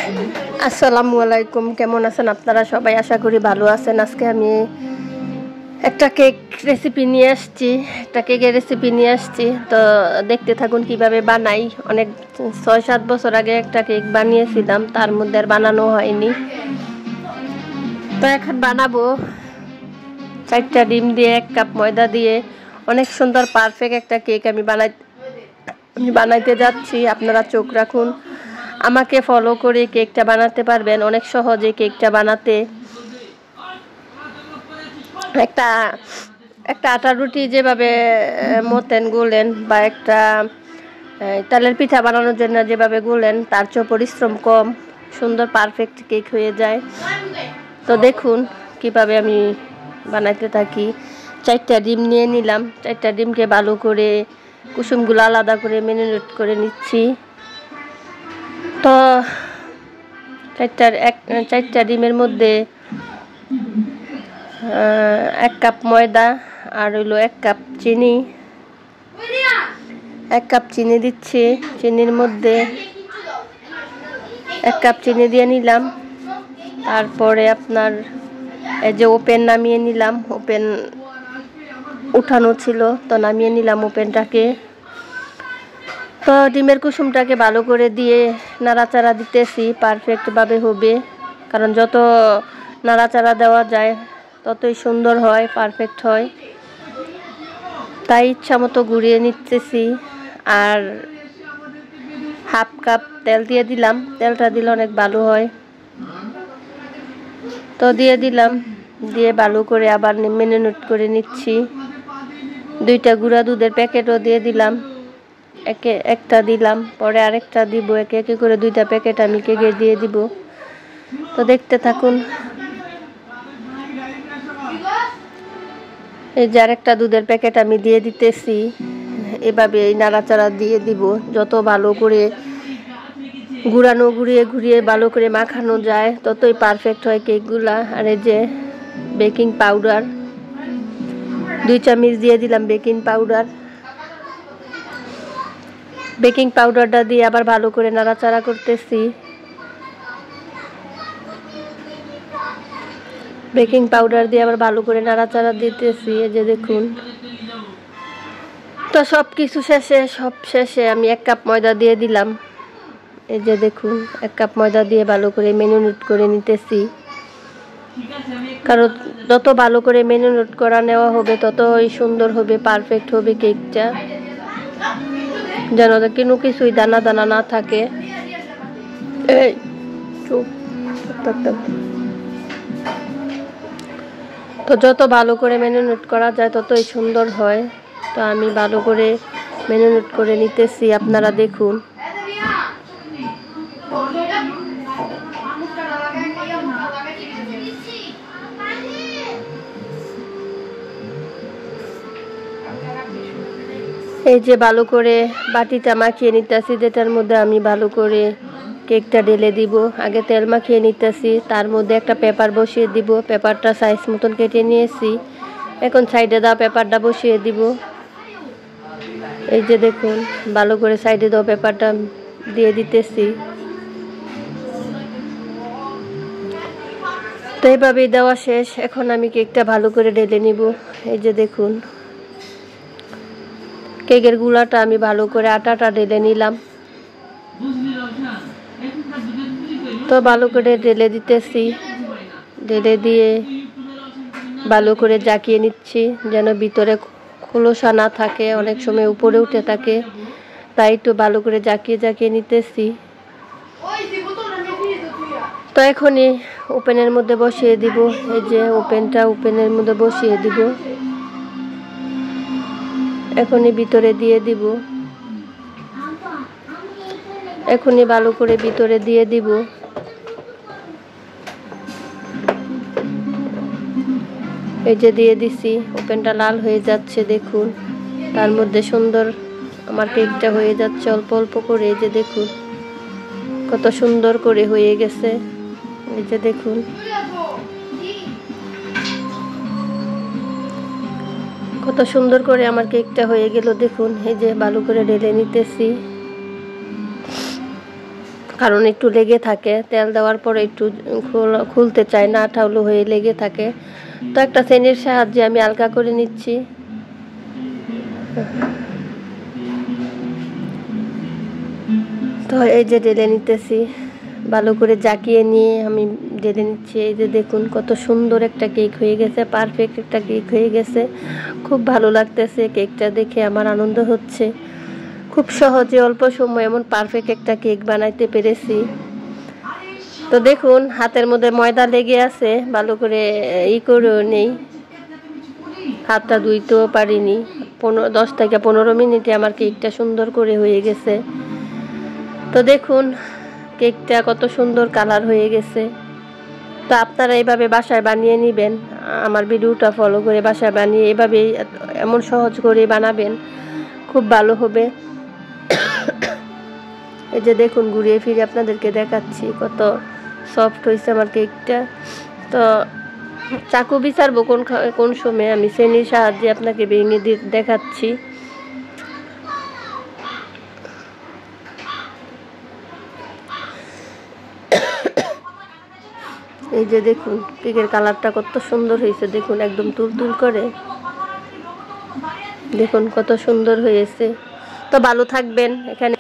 আসসালামু আলাইকুম, কেমন আছেন আপনারা সবাই? আশা করি ভালো আছেন। আজকে আমি একটা কেকের রেসিপি নিয়ে আসছি। তো দেখতে থাকুন কিভাবে বানাই। অনেক 6-7 বছর আগে একটা কেক বানিয়েছিলাম, তার মধ্যে আর বানানো হয়নি। তো এখন বানাবো 4টা ডিম দিয়ে 1 কাপ ময়দা দিয়ে অনেক সুন্দর পারফেক্ট একটা কেক আমি বানাইতে যাচ্ছি। আপনারা চোখ রাখুন, আমাকে ফলো করে কেকটা বানাতে পারবেন অনেক সহজে। কেকটা বানাতে একটা আটা রুটি যেভাবে মতেন গুলেন, বা একটা তালের পিঠা বানানোর জন্য যেভাবে গুলেন, তার চেয়ে পরিশ্রম কম, সুন্দর পারফেক্ট কেক হয়ে যায়। তো দেখুন কিভাবে আমি বানাইতে থাকি। 4টা ডিম নিয়ে নিলাম। 4টা ডিমকে ভালো করে কুসুমগুলো আলাদা করে ম্যারিনেট করে নিচ্ছি। তো 4টা ডিমের মধ্যে 1 কাপ ময়দা আর হইলো 1 কাপ চিনি। 1 কাপ চিনি দিচ্ছি। চিনির মধ্যে 1 কাপ চিনি দিয়ে নিলাম। তারপরে আপনার এই যে ওপেন নামিয়ে নিলাম। ওপেন উঠানো ছিল, তো নামিয়ে নিলাম ওপেনটাকে। তো ডিমের কুসুমটাকে ভালো করে দিয়ে নাড়াচাড়া দিতেছি, পারফেক্টভাবে হবে। কারণ যত নাড়াচাড়া দেওয়া যায় ততই সুন্দর হয়, পারফেক্ট হয়। তাই ইচ্ছা মতো ঘুরিয়ে নিতেছি। আর 1/2 কাপ তেল দিয়ে দিলাম। তেলটা দিলে অনেক ভালো হয়। তো দিয়ে দিলাম, দিয়ে ভালো করে আবার ম্যারিনেট করে নিচ্ছি। 2টা গুঁড়া দুধের প্যাকেটও দিয়ে দিলাম। একটা দিলাম, পরে আরেকটা দিব। একে একে করে 2টা প্যাকেট আমি কেকে দিয়ে দিব। তো দেখতে থাকুন। এই যে আরেকটা দুধের প্যাকেট আমি দিয়ে দিতেছি। এভাবে নাড়াচাড়া দিয়ে দিব। যত ভালো করে ঘুরিয়ে ভালো করে মাখানো যায় ততই পারফেক্ট হয় কেকগুলা। আর এই যে বেকিং পাউডার 2 চামচ দিয়ে দিলাম। বেকিং পাউডারটা দিয়ে আবার ভালো করে নাড়াচাড়া করতেছি। বেকিং পাউডার দিয়ে আবার ভালো করে নাড়াচাড়া দিতেছি। এই যে দেখুন। তো সব শেষে আমি 1 কাপ ময়দা দিয়ে দিলাম। এই যে দেখুন, 1 কাপ ময়দা দিয়ে ভালো করে ম্যারিনেট করে নিতেছি। কারণ যত ভালো করে ম্যারিনেট করা নেওয়া হবে ততই সুন্দর হবে, পারফেক্ট হবে কেকটা। যেন কোনো কিছুই দানা দানা না থাকে। এই চুপ থাকতাম। তো যত ভালো করে ম্যারিনেট করা যায় ততই সুন্দর হয়। তো আমি ভালো করে ম্যারিনেট করে নিতেছি, আপনারা দেখুন। এই যে ভালো করে বাটিটা মাখিয়ে নিতেছি, যেটার মধ্যে আমি ভালো করে কেকটা ঢেলে দিব। আগে তেল মাখিয়ে নিতেছি, তার মধ্যে একটা পেপার বসিয়ে দিব। পেপারটা সাইজ মতন কেটে নিয়েছি। এখন সাইডে দাও পেপারটা বসিয়ে দিব। এই যে দেখুন, ভালো করে সাইডে দাও পেপারটা দিয়ে দিতেছি। তো এইভাবেই দেওয়া শেষ। এখন আমি কেকটা ভালো করে ঢেলে নিব। এই যে দেখুন, কেকের গুঁড়াটা আমি ভালো করে আটাটা ঢেলে নিলাম। তো ভালো করে ঢেলে দিতেছি। ঢেলে দিয়ে ভালো করে জাকিয়ে নিচ্ছি, যেন ভিতরে খোলসা না থাকে, অনেক সময় উপরে উঠে থাকে। তাই একটু ভালো করে জাকিয়ে নিতেছি। তো এখনই ওপেনের মধ্যে বসিয়ে দিব। এই যে ওপেনের মধ্যে বসিয়ে দিব। এখনই ভিতরে দিয়ে দিব। এখনই ভালো করে ভিতরে দিয়ে দিব। এই যে দিয়ে দিছি। ওপেনটা লাল হয়ে যাচ্ছে দেখুন। তার মধ্যে সুন্দর আমার কেকটা হয়ে যাচ্ছে অল্প অল্প করে। এই যে দেখুন কত সুন্দর করে হয়ে গেছে। এই যে দেখুন কত সুন্দর করে আমার কেকটা হয়ে গেল দেখুন। এই যে ভালো করে ঢেলে নিতেছি। কারণ একটু লেগে থাকে, তেল দেওয়ার পরে একটু খুলতে চায় না, আঠালো হয়ে লেগে থাকে। তো একটা চেনির সাহায্যে আমি হালকা করে নিচ্ছি। তো এই যে ঢেলে নিতেছি, ভালো করে জাকিয়ে নিয়ে আমি ঢেলে নিচ্ছি। এই যে দেখুন কত সুন্দর একটা কেক হয়ে গেছে, পারফেক্ট একটা কেক হয়ে গেছে। খুব ভালো লাগতেছে কেকটা দেখে, আমার আনন্দ হচ্ছে। খুব সহজে অল্প সময় এমন পারফেক্ট একটা কেক বানাইতে পেরেছি। তো দেখুন হাতের মধ্যে ময়দা লেগে আছে, ভালো করে করেও নেই, হাতটা ধুইতেও পারিনি। 10 থেকে 15 মিনিটে আমার কেকটা সুন্দর করে হয়ে গেছে। তো দেখুন কেকটা কত সুন্দর কালার হয়ে গেছে। তো আপনারা এইভাবে বাসায় বানিয়ে নেবেন, আমার ভিডিওটা ফলো করে বাসায় বানিয়ে এভাবেই এমন সহজ করে বানাবেন, খুব ভালো হবে। এই যে দেখুন ঘুরিয়ে ফিরে আপনাদেরকে দেখাচ্ছি কত সফট হয়েছে আমার কেকটা। তো চাকু বিচারবো কোন সময়, আমি চেনির সাহায্যে আপনাকে ভেঙে দেখাচ্ছি। এই যে দেখুন কেকের কালারটা কত সুন্দর হয়েছে, দেখুন একদম তুলতুল করে, দেখুন কত সুন্দর হয়েছে। তো ভালো থাকবেন। এখানে